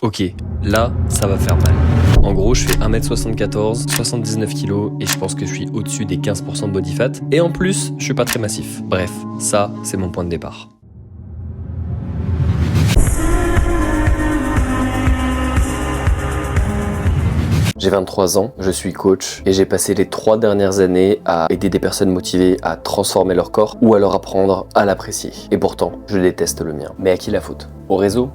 Ok, là, ça va faire mal. En gros, je fais 1m74, 79 kg et je pense que je suis au-dessus des 15% de body fat. Et en plus, je suis pas très massif. Bref, ça, c'est mon point de départ. J'ai 23 ans, je suis coach et j'ai passé les 3 dernières années à aider des personnes motivées à transformer leur corps ou à leur apprendre à l'apprécier. Et pourtant, je déteste le mien. Mais à qui la faute? Au réseau?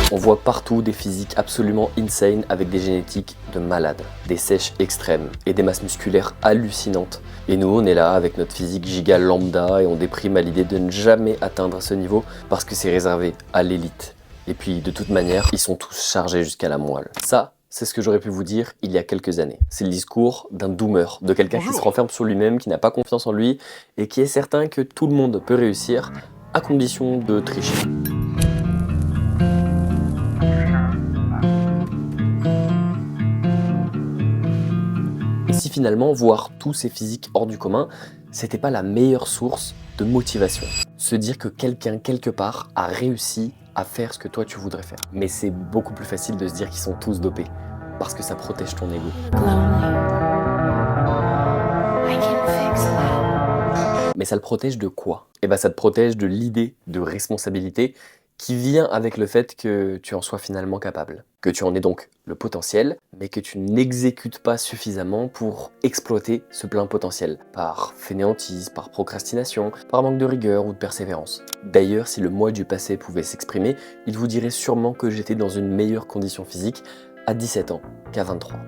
On voit partout des physiques absolument insane avec des génétiques de malades, des sèches extrêmes et des masses musculaires hallucinantes. Et nous, on est là avec notre physique giga lambda et on déprime à l'idée de ne jamais atteindre ce niveau parce que c'est réservé à l'élite. Et puis, de toute manière, ils sont tous chargés jusqu'à la moelle. Ça, c'est ce que j'aurais pu vous dire il y a quelques années. C'est le discours d'un doomer, de quelqu'un qui se renferme sur lui-même, qui n'a pas confiance en lui et qui est certain que tout le monde peut réussir à condition de tricher. Et si finalement, voir tous ces physiques hors du commun, c'était pas la meilleure source de motivation? Se dire que quelqu'un, quelque part, a réussi à faire ce que toi tu voudrais faire. Mais c'est beaucoup plus facile de se dire qu'ils sont tous dopés, parce que ça protège ton ego. Mais ça le protège de quoi? Eh ben ça te protège de l'idée de responsabilité qui vient avec le fait que tu en sois finalement capable. Que tu en aies donc le potentiel, mais que tu n'exécutes pas suffisamment pour exploiter ce plein potentiel. Par fainéantise, par procrastination, par manque de rigueur ou de persévérance. D'ailleurs, si le moi du passé pouvait s'exprimer, il vous dirait sûrement que j'étais dans une meilleure condition physique à 17 ans qu'à 23.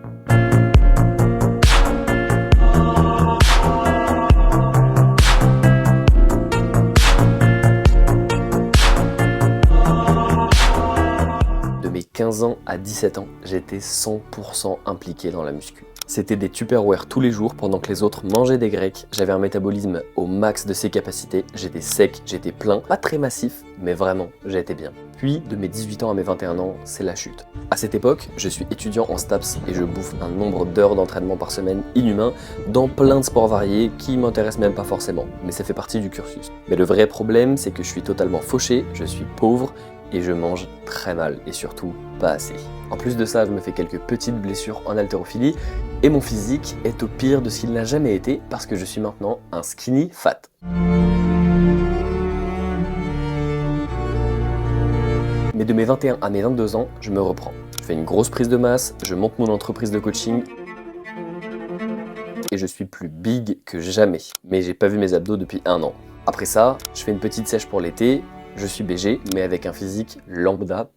De mes 15 ans à 17 ans, j'étais 100% impliqué dans la muscu. C'était des Tupperware tous les jours pendant que les autres mangeaient des grecs. J'avais un métabolisme au max de ses capacités. J'étais sec, j'étais plein, pas très massif, mais vraiment, j'étais bien. Puis, de mes 18 ans à mes 21 ans, c'est la chute. À cette époque, je suis étudiant en STAPS et je bouffe un nombre d'heures d'entraînement par semaine inhumain dans plein de sports variés qui m'intéressent même pas forcément, mais ça fait partie du cursus. Mais le vrai problème, c'est que je suis totalement fauché, je suis pauvre et je mange très mal et surtout pas assez. En plus de ça, je me fais quelques petites blessures en haltérophilie et mon physique est au pire de ce qu'il n'a jamais été parce que je suis maintenant un skinny fat. Mais de mes 21 à mes 22 ans, je me reprends. Je fais une grosse prise de masse, je monte mon entreprise de coaching et je suis plus big que jamais. Mais j'ai pas vu mes abdos depuis 1 an. Après ça, je fais une petite sèche pour l'été. Je suis BG, mais avec un physique lambda++.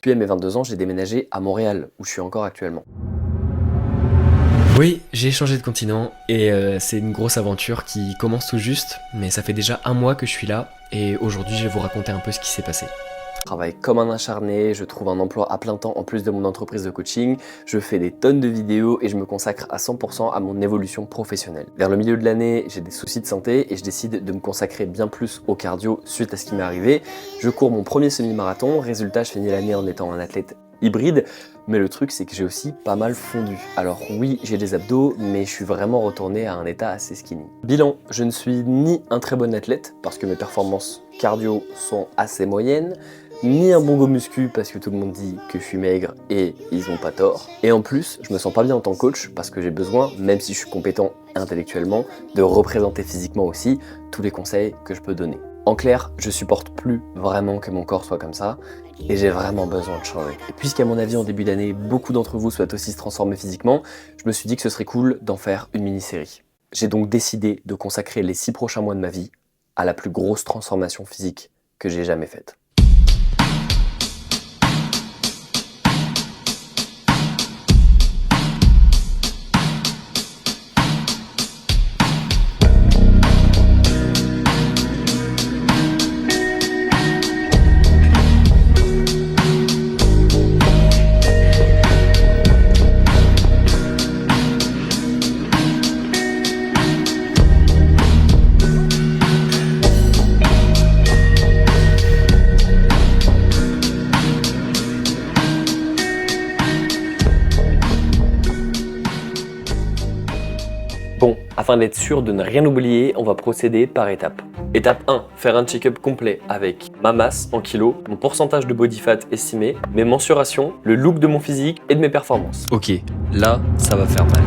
Puis à mes 22 ans, j'ai déménagé à Montréal, où je suis encore actuellement. Oui, j'ai changé de continent, et c'est une grosse aventure qui commence tout juste, mais ça fait déjà 1 mois que je suis là, et aujourd'hui je vais vous raconter un peu ce qui s'est passé. Je travaille comme un acharné, je trouve un emploi à plein temps en plus de mon entreprise de coaching, je fais des tonnes de vidéos et je me consacre à 100% à mon évolution professionnelle. Vers le milieu de l'année, j'ai des soucis de santé et je décide de me consacrer bien plus au cardio suite à ce qui m'est arrivé. Je cours mon premier semi-marathon, résultat je finis l'année en étant un athlète hybride, mais le truc c'est que j'ai aussi pas mal fondu. Alors oui, j'ai des abdos, mais je suis vraiment retourné à un état assez skinny. Bilan, je ne suis ni un très bon athlète, parce que mes performances cardio sont assez moyennes, ni un bon go muscu parce que tout le monde dit que je suis maigre et ils ont pas tort. Et en plus, je me sens pas bien en tant que coach parce que j'ai besoin, même si je suis compétent intellectuellement, de représenter physiquement aussi tous les conseils que je peux donner. En clair, je supporte plus vraiment que mon corps soit comme ça et j'ai vraiment besoin de changer. Et puisqu'à mon avis en début d'année, beaucoup d'entre vous souhaitent aussi se transformer physiquement, je me suis dit que ce serait cool d'en faire une mini-série. J'ai donc décidé de consacrer les 6 prochains mois de ma vie à la plus grosse transformation physique que j'ai jamais faite. Afin d'être sûr de ne rien oublier, on va procéder par étapes. Étape 1, faire un check-up complet avec ma masse en kilos, mon pourcentage de body fat estimé, mes mensurations, le look de mon physique et de mes performances. Ok, là, ça va faire mal.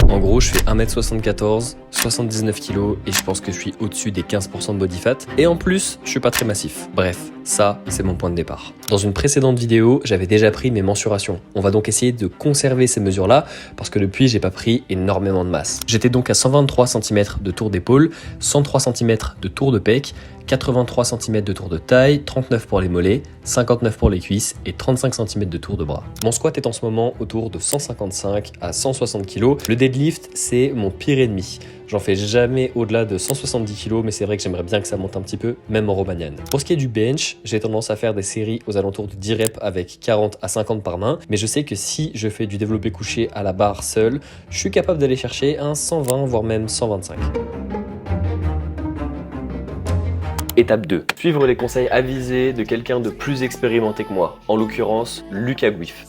En gros, je fais 1m74, 79 kg et je pense que je suis au-dessus des 15% de body fat. Et en plus, je suis pas très massif. Bref, ça, c'est mon point de départ. Dans une précédente vidéo, j'avais déjà pris mes mensurations. On va donc essayer de conserver ces mesures-là parce que depuis, j'ai pas pris énormément de masse. J'étais donc à 123 cm de tour d'épaule, 103 cm de tour de pec, 83 cm de tour de taille, 39 pour les mollets, 59 pour les cuisses et 35 cm de tour de bras. Mon squat est en ce moment autour de 155 à 160 kg. Le deadlift, c'est mon pire ennemi. J'en fais jamais au-delà de 170 kg, mais c'est vrai que j'aimerais bien que ça monte un petit peu, même en Romanian. Pour ce qui est du bench, j'ai tendance à faire des séries aux alentours de 10 reps avec 40 à 50 par main, mais je sais que si je fais du développé couché à la barre seul, je suis capable d'aller chercher un 120 voire même 125. Étape 2. Suivre les conseils avisés de quelqu'un de plus expérimenté que moi, en l'occurrence Lucas Guif.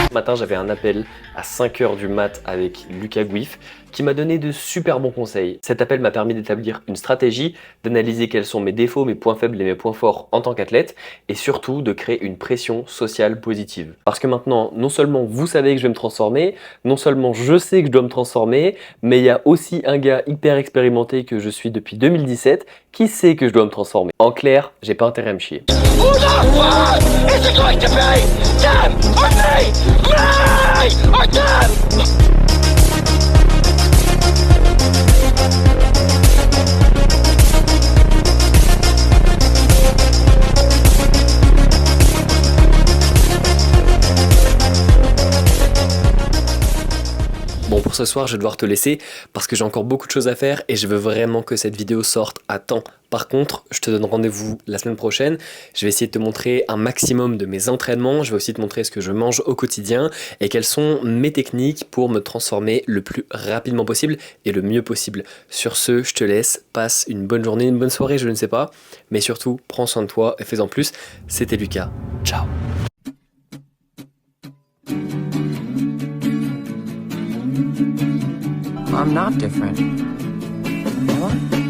Ce matin, j'avais un appel à 5h du mat avec Lucas Guif qui m'a donné de super bons conseils. Cet appel m'a permis d'établir une stratégie, d'analyser quels sont mes défauts, mes points faibles et mes points forts en tant qu'athlète et surtout de créer une pression sociale positive. Parce que maintenant, non seulement vous savez que je vais me transformer, non seulement je sais que je dois me transformer, mais il y a aussi un gars hyper expérimenté que je suis depuis 2017 qui sait que je dois me transformer. En clair, j'ai pas intérêt à me chier. Bon, pour ce soir, je vais devoir te laisser parce que j'ai encore beaucoup de choses à faire et je veux vraiment que cette vidéo sorte à temps. Par contre, je te donne rendez-vous la semaine prochaine. Je vais essayer de te montrer un maximum de mes entraînements. Je vais aussi te montrer ce que je mange au quotidien et quelles sont mes techniques pour me transformer le plus rapidement possible et le mieux possible. Sur ce, je te laisse. Passe une bonne journée, une bonne soirée, je ne sais pas. Mais surtout, prends soin de toi et fais-en plus. C'était Lucas. Ciao. I'm not different. Am I?